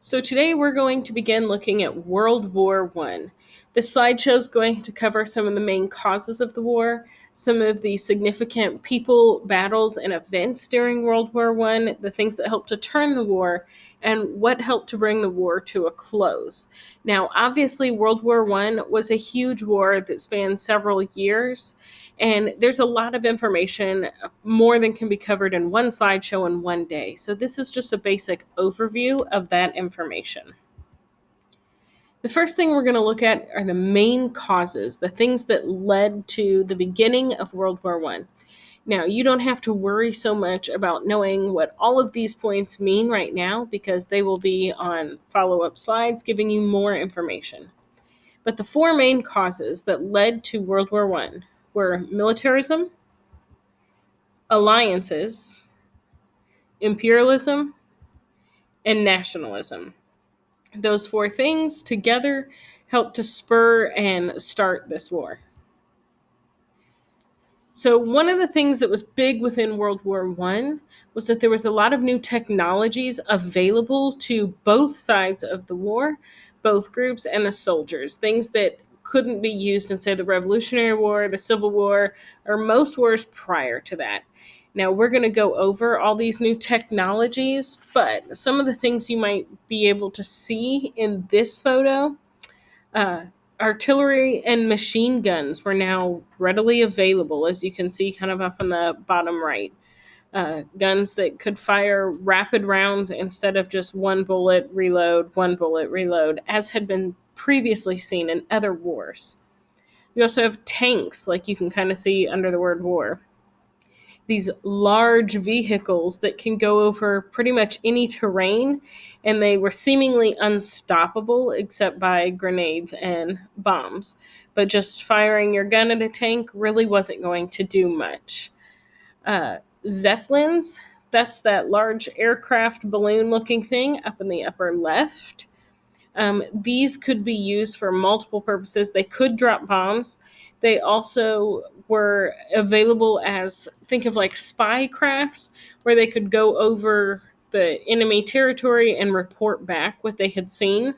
So today we're going to begin looking at World War One. This slideshow is going to cover some of the main causes of the war, some of the significant people, battles, and events during World War One, the things that helped to turn the war, and what helped to bring the war to a close. Now, obviously, World War One was a huge war that spanned several years, and there's a lot of information, more than can be covered in one slideshow in one day. So this is just a basic overview of that information. The first thing we're going to look at are the main causes, the things that led to the beginning of World War One. Now, you don't have to worry so much about knowing what all of these points mean right now because they will be on follow-up slides giving you more information. But the four main causes that led to World War One were militarism, alliances, imperialism, and nationalism. Those four things together helped to spur and start this war. So one of the things that was big within World War One was that there was a lot of new technologies available to both sides of the war, both groups and the soldiers, things that couldn't be used in, say, the Revolutionary War, the Civil War, or most wars prior to that. Now, we're going to go over all these new technologies, but some of the things you might be able to see in this photo, uh, artillery and machine guns were now readily available, as you can see kind of up in the bottom right. Guns that could fire rapid rounds instead of just one bullet, reload, as had been previously seen in other wars. We also have tanks, like you can kind of see under the word war. These large vehicles that can go over pretty much any terrain, and they were seemingly unstoppable except by grenades and bombs. But just firing your gun at a tank really wasn't going to do much. Zeppelins, that's that large aircraft balloon looking thing up in the upper left. These could be used for multiple purposes. They could drop bombs. They also were available as, think of like spy crafts, where they could go over the enemy territory and report back what they had seen.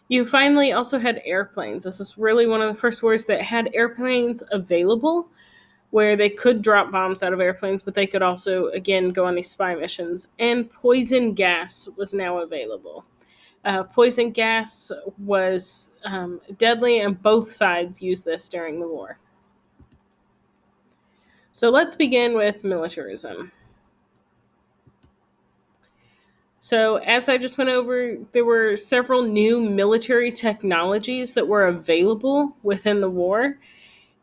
You finally also had airplanes. This is really one of the first wars that had airplanes available, where they could drop bombs out of airplanes, but they could also, again, go on these spy missions. And poison gas was now available. Poison gas was deadly, and both sides used this during the war. So let's begin with militarism. So, as I just went over, there were several new military technologies that were available within the war,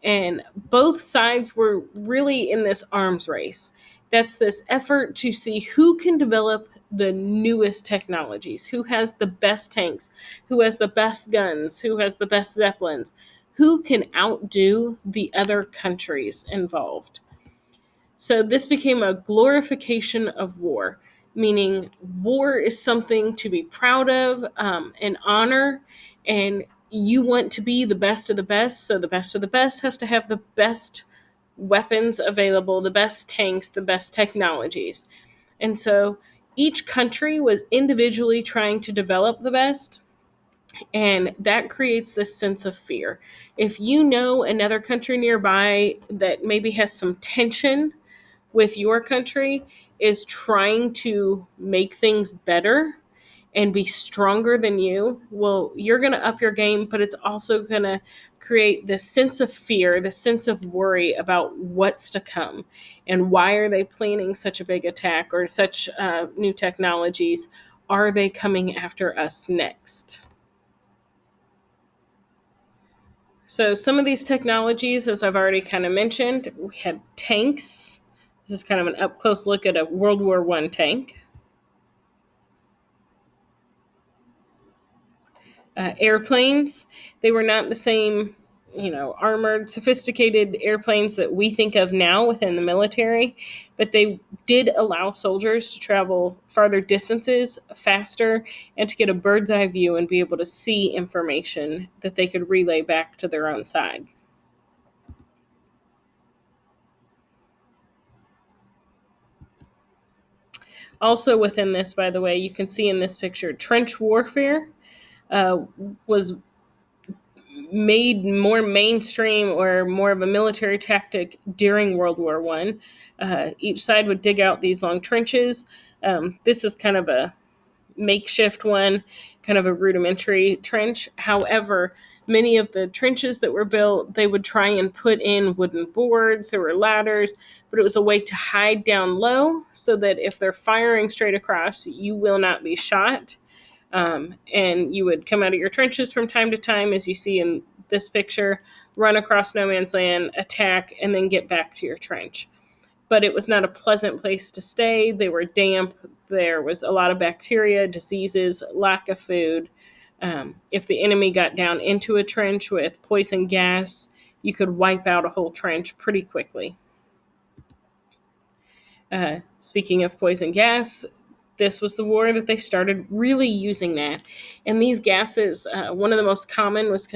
and both sides were really in this arms race. That's this effort to see who can develop the newest technologies, who has the best tanks, who has the best guns, who has the best zeppelins, who can outdo the other countries involved. So this became a glorification of war, meaning war is something to be proud of and honor, and you want to be the best of the best. So the best of the best has to have the best weapons available, the best tanks, the best technologies. And so each country was individually trying to develop the best, and that creates this sense of fear. If you know another country nearby that maybe has some tension with your country, is trying to make things better and be stronger than you, well, you're going to up your game, but it's also going to create this sense of fear, this sense of worry about what's to come and why are they planning such a big attack or such new technologies. Are they coming after us next? So some of these technologies, as I've already kind of mentioned, we had tanks. This is kind of an up close look at a World War One tank. Airplanes, they were not the same, armored, sophisticated airplanes that we think of now within the military, but they did allow soldiers to travel farther distances faster and to get a bird's eye view and be able to see information that they could relay back to their own side. Also, within this, by the way, you can see in this picture, trench warfare uh, was made more mainstream or more of a military tactic during World War One. Each side would dig out these long trenches. This is kind of a makeshift one, kind of a rudimentary trench. However, many of the trenches that were built, they would try and put in wooden boards, there were ladders, but it was a way to hide down low so that if they're firing straight across, you will not be shot. And you would come out of your trenches from time to time, as you see in this picture, run across no man's land, attack, and then get back to your trench. But it was not a pleasant place to stay. They were damp. There was a lot of bacteria, diseases, lack of food. If the enemy got down into a trench with poison gas, you could wipe out a whole trench pretty quickly. Speaking of poison gas, this was the war that they started really using that. And these gases, one of the most common was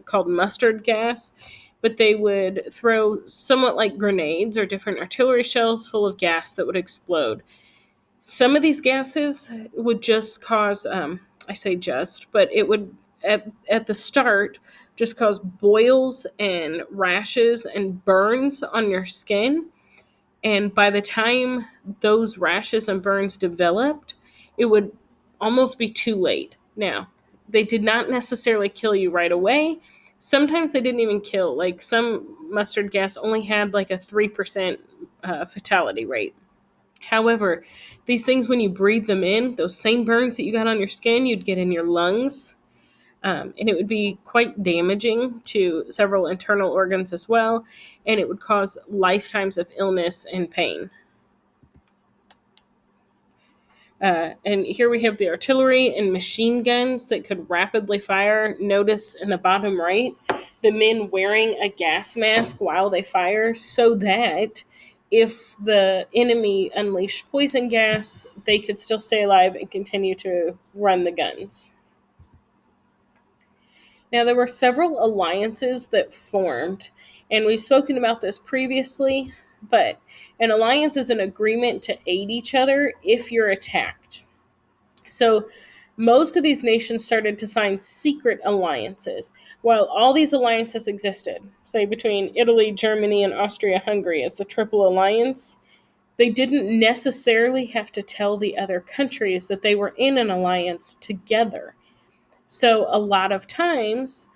called mustard gas, but they would throw somewhat like grenades or different artillery shells full of gas that would explode. Some of these gases would just cause, I say just, but it would, at the start, just cause boils and rashes and burns on your skin. And by the time those rashes and burns developed, it would almost be too late. Now, they did not necessarily kill you right away. Sometimes they didn't even kill. Like some mustard gas only had like a 3% fatality rate. However, these things, when you breathe them in, those same burns that you got on your skin, you'd get in your lungs. And it would be quite damaging to several internal organs as well, and it would cause lifetimes of illness and pain. And here we have the artillery and machine guns that could rapidly fire. Notice in the bottom right, the men wearing a gas mask while they fire so that if the enemy unleashed poison gas, they could still stay alive and continue to run the guns. Now, there were several alliances that formed, and we've spoken about this previously, but an alliance is an agreement to aid each other if you're attacked. So, most of these nations started to sign secret alliances. While all these alliances existed, say between Italy, Germany, and Austria Hungary as the Triple Alliance, they didn't necessarily have to tell the other countries that they were in an alliance together. So, a lot of times,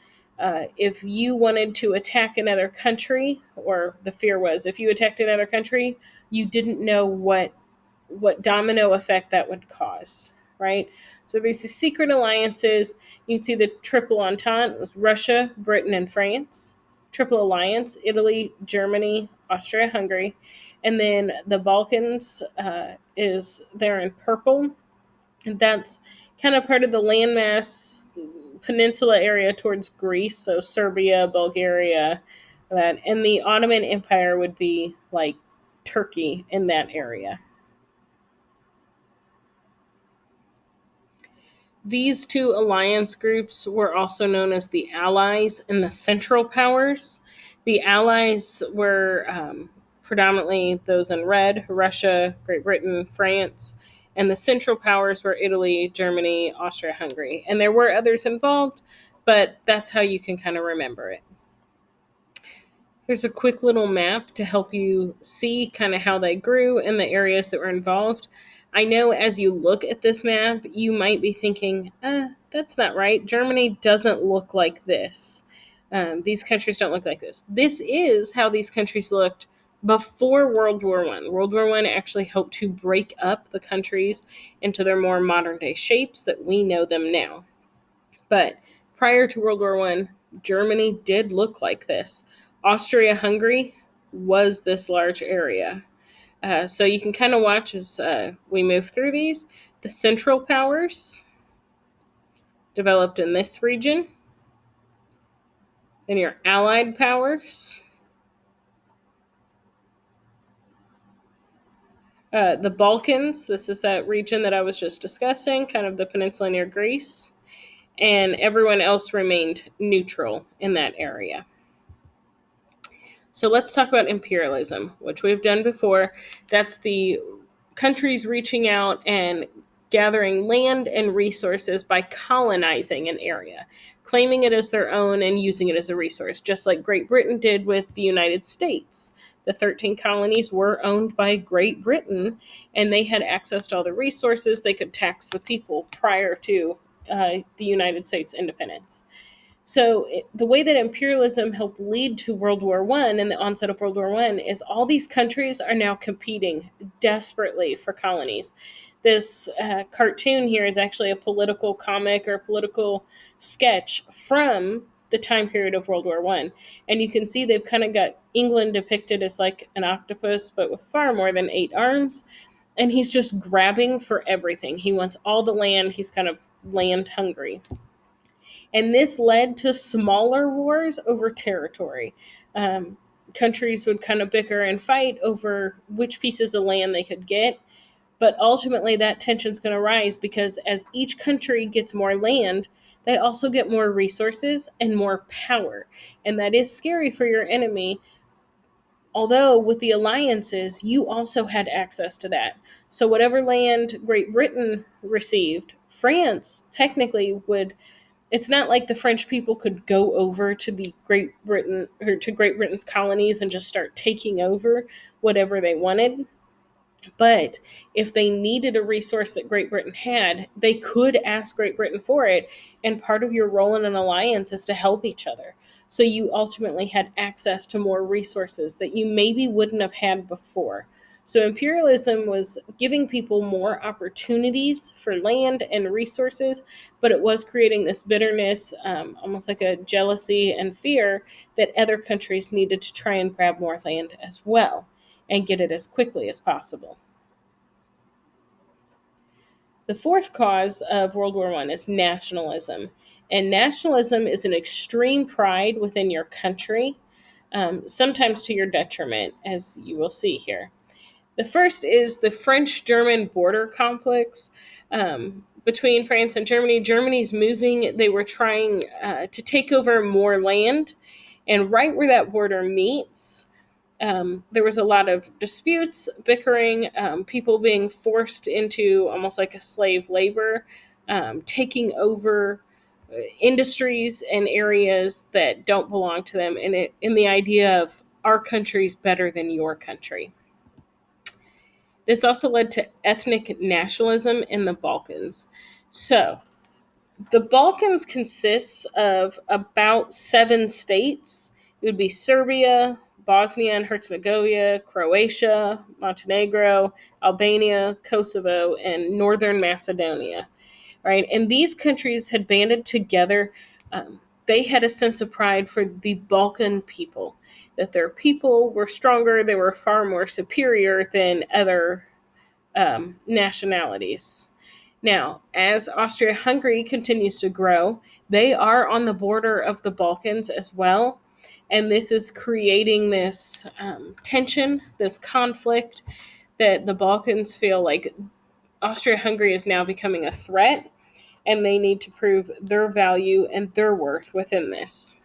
if you wanted to attack another country, or the fear was if you attacked another country, you didn't know what domino effect that would cause, right? So there's these secret alliances. You can see the Triple Entente was Russia, Britain, and France. Triple Alliance, Italy, Germany, Austria, Hungary. And then the Balkans is there in purple. And that's kind of part of the landmass peninsula area towards Greece, so Serbia, Bulgaria, that. And the Ottoman Empire would be like Turkey in that area. These two alliance groups were also known as the Allies and the Central Powers. The Allies were predominantly those in red: Russia, Great Britain, France, and the Central Powers were Italy, Germany, Austria Hungary. And there were others involved, but that's how you can kind of remember it. Here's a quick little map to help you see kind of how they grew and the areas that were involved. I know as you look at this map, you might be thinking, that's not right. Germany doesn't look like this. These countries don't look like this. This is how these countries looked before World War One. World War One actually helped to break up the countries into their more modern day shapes that we know them now. But prior to World War One, Germany did look like this. Austria-Hungary was this large area. So you can kind of watch as we move through these. The Central Powers developed in this region. Then your Allied powers. The Balkans, this is that region that I was just discussing, kind of the peninsula near Greece. And everyone else remained neutral in that area. So let's talk about imperialism, which we've done before. That's the countries reaching out and gathering land and resources by colonizing an area, claiming it as their own and using it as a resource, just like Great Britain did with the United States. The 13 colonies were owned by Great Britain, and they had access to all the resources. They could tax the people prior to the United States independence. So the way that imperialism helped lead to World War One and the onset of World War One is all these countries are now competing desperately for colonies. This cartoon here is actually a political comic or political sketch from the time period of World War One, and you can see they've kind of got England depicted as like an octopus, but with far more than 8 arms, and he's just grabbing for everything. He wants all the land. He's kind of land hungry. And this led to smaller wars over territory. Um, Countries would kind of bicker and fight over which pieces of land they could get. But ultimately, that tension's going to rise because as each country gets more land, they also get more resources and more power. And that is scary for your enemy. Although, with the alliances, you also had access to that. So, whatever land Great Britain received, France technically would. It's not like the French people could go over to the Great Britain or to Great Britain's colonies and just start taking over whatever they wanted. But if they needed a resource that Great Britain had, they could ask Great Britain for it. And part of your role in an alliance is to help each other. So you ultimately had access to more resources that you maybe wouldn't have had before. So imperialism was giving people more opportunities for land and resources, but it was creating this bitterness, almost like a jealousy and fear that other countries needed to try and grab more land as well and get it as quickly as possible. The fourth cause of World War One is nationalism. And nationalism is an extreme pride within your country, sometimes to your detriment, as you will see here. The first is the French German border conflicts between France and Germany. Germany's moving, they were trying to take over more land. And right where that border meets, there was a lot of disputes, bickering, people being forced into almost like a slave labor, taking over industries and areas that don't belong to them, and in the idea of our country's better than your country. This also led to ethnic nationalism in the Balkans. So, the Balkans consists of about 7 states. It would be Serbia, Bosnia and Herzegovina, Croatia, Montenegro, Albania, Kosovo, and Northern Macedonia. Right, and these countries had banded together. They had a sense of pride for the Balkan people, that their people were stronger, they were far more superior than other nationalities. Now, as Austria Hungary continues to grow, they are on the border of the Balkans as well. And this is creating this tension, this conflict that the Balkans feel like Austria Hungary is now becoming a threat, and they need to prove their value and their worth within this.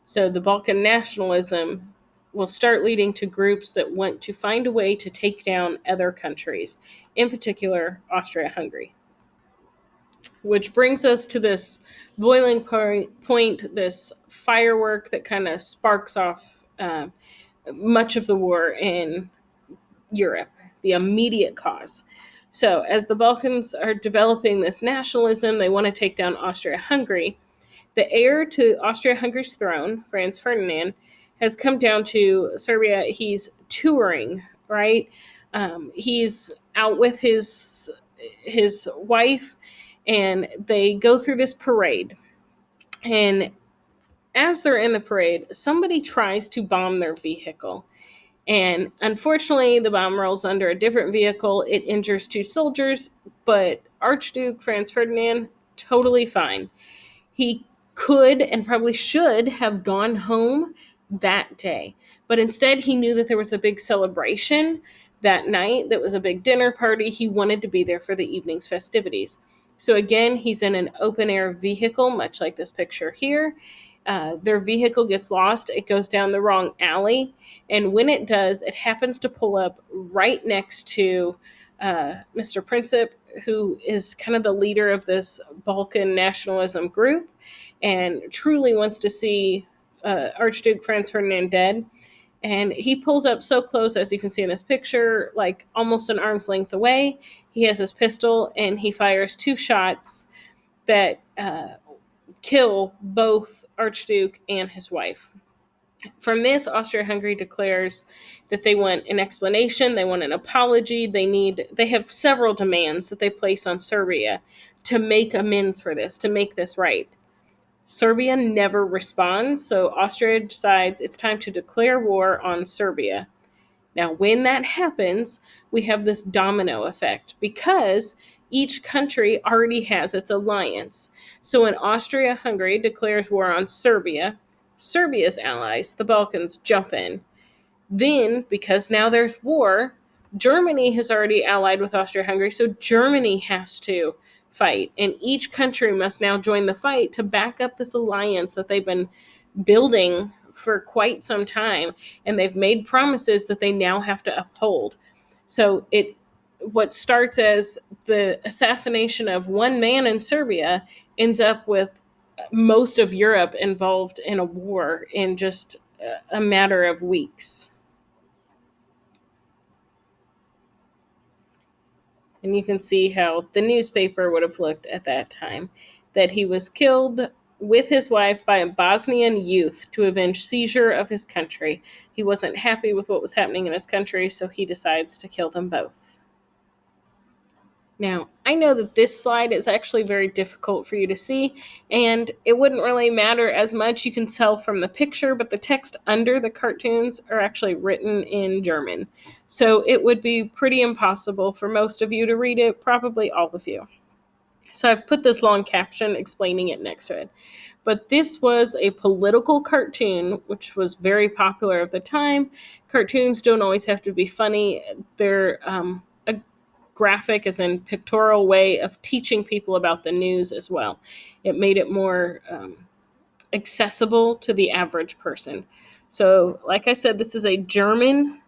So the Balkan nationalism will start leading to groups that want to find a way to take down other countries, in particular Austria Hungary. Which brings us to this boiling point, this firework that kind of sparks off much of the war in Europe, the immediate cause. So, as the Balkans are developing this nationalism, they want to take down Austria Hungary. The heir to Austria Hungary's throne, Franz Ferdinand, has come down to Serbia. He's touring, right? He's out with his wife, and they go through this parade. And as they're in the parade, somebody tries to bomb their vehicle. And unfortunately, the bomb rolls under a different vehicle. It injures 2 soldiers, but Archduke Franz Ferdinand, totally fine. He could and probably should have gone home that day. But instead, he knew that there was a big celebration that night, that was a big dinner party. He wanted to be there for the evening's festivities. So again, he's in an open air vehicle, much like this picture here. their vehicle gets lost. It goes down the wrong alley. And when it does, it happens to pull up right next to Mr. Princip, who is kind of the leader of this Balkan nationalism group and truly wants to see Archduke Franz Ferdinand dead. And he pulls up so close, as you can see in this picture, like almost an arm's length away. He has his pistol and he fires two shots that kill both Archduke and his wife. From this, Austria-Hungary declares that they want an explanation, they want an apology, they have several demands that they place on Serbia to make amends for this, to make this right. Serbia never responds, so Austria decides it's time to declare war on Serbia. Now, when that happens, we have this domino effect because each country already has its alliance. So when Austria Hungary declares war on Serbia, Serbia's allies, the Balkans, jump in. Then, because now there's war, Germany has already allied with Austria Hungary, so Germany has to fight. And each country must now join the fight to back up this alliance that they've been building for quite some time. And they've made promises that they now have to uphold. So what starts as the assassination of one man in Serbia ends up with most of Europe involved in a war in just a matter of weeks. And you can see how the newspaper would have looked at that time, that he was killed with his wife by a Bosnian youth to avenge seizure of his country. He wasn't happy with what was happening in his country, so he decides to kill them both. Now, I know that this slide is actually very difficult for you to see, and it wouldn't really matter as much. You can tell from the picture, but the text under the cartoons are actually written in German. So it would be pretty impossible for most of you to read it, probably all of you. So I've put this long caption explaining it next to it. But this was a political cartoon, which was very popular at the time. Cartoons don't always have to be funny. They're a graphic, as in pictorial way of teaching people about the news as well. It made it more accessible to the average person. So, like I said, this is a German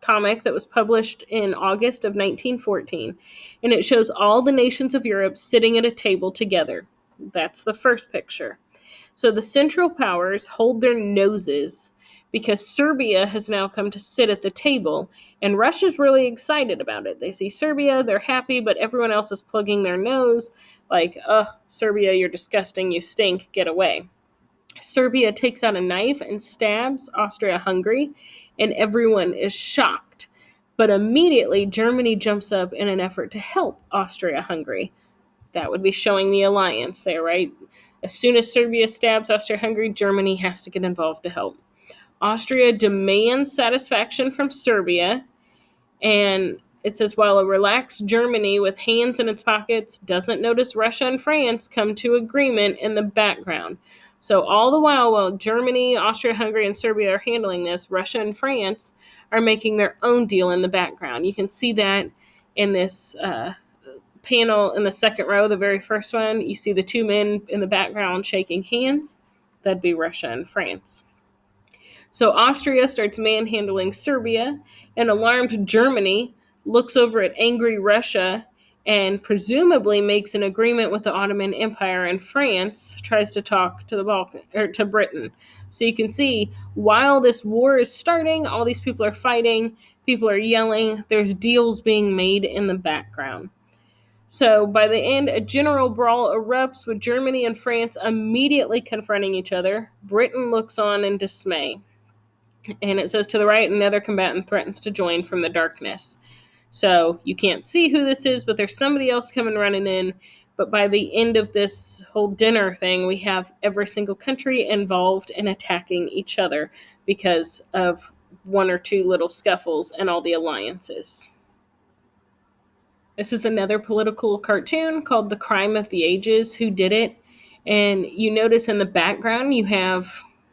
comic that was published in August of 1914, and it shows all the nations of Europe sitting at a table together. That's the first picture. So the Central Powers hold their noses because Serbia has now come to sit at the table, and Russia's really excited about it. They see Serbia, they're happy, but everyone else is plugging their nose like, Serbia, you're disgusting, you stink, get away. Serbia takes out a knife and stabs Austria-Hungary, and everyone is shocked. But immediately, Germany jumps up in an effort to help Austria-Hungary. That would be showing the alliance there, right? As soon as Serbia stabs Austria-Hungary, Germany has to get involved to help. Austria demands satisfaction from Serbia, and it says, while a relaxed Germany with hands in its pockets doesn't notice Russia and France come to agreement in the background. So all the while Germany, Austria-Hungary, and Serbia are handling this, Russia and France are making their own deal in the background. You can see that in this panel in the second row, the very first one. You see the two men in the background shaking hands. That'd be Russia and France. So Austria starts manhandling Serbia, and alarmed Germany looks over at angry Russia and presumably makes an agreement with the Ottoman Empire, and France tries to talk to the Balkan or to Britain. So you can see while this war is starting, all these people are fighting, people are yelling, there's deals being made in the background. So by the end, a general brawl erupts with Germany and France immediately confronting each other. Britain looks on in dismay. And it says, to the right, another combatant threatens to join from the darkness. So you can't see who this is, but there's somebody else coming running in. But by the end of this whole dinner thing, we have every single country involved in attacking each other because of one or two little scuffles and all the alliances. This is another political cartoon called The Crime of the Ages. Who did it? And you notice in the background you have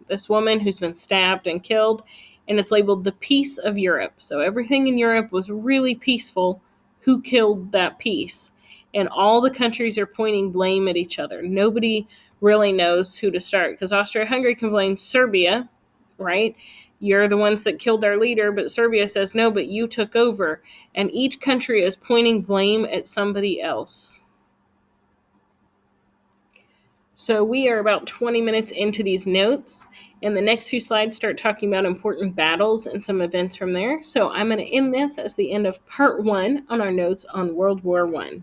this woman who's been stabbed and killed, and it's labeled the Peace of Europe. So everything in Europe was really peaceful. Who killed that peace? and all the countries are pointing blame at each other. Nobody really knows who to start because Austria-Hungary can blame Serbia, right? You're the ones that killed our leader, but Serbia says, no, but you took over. And each country is pointing blame at somebody else. So we are about 20 minutes into these notes, and the next few slides start talking about important battles and some events from there. So I'm going to end this as the end of part 1 on our notes on World War I.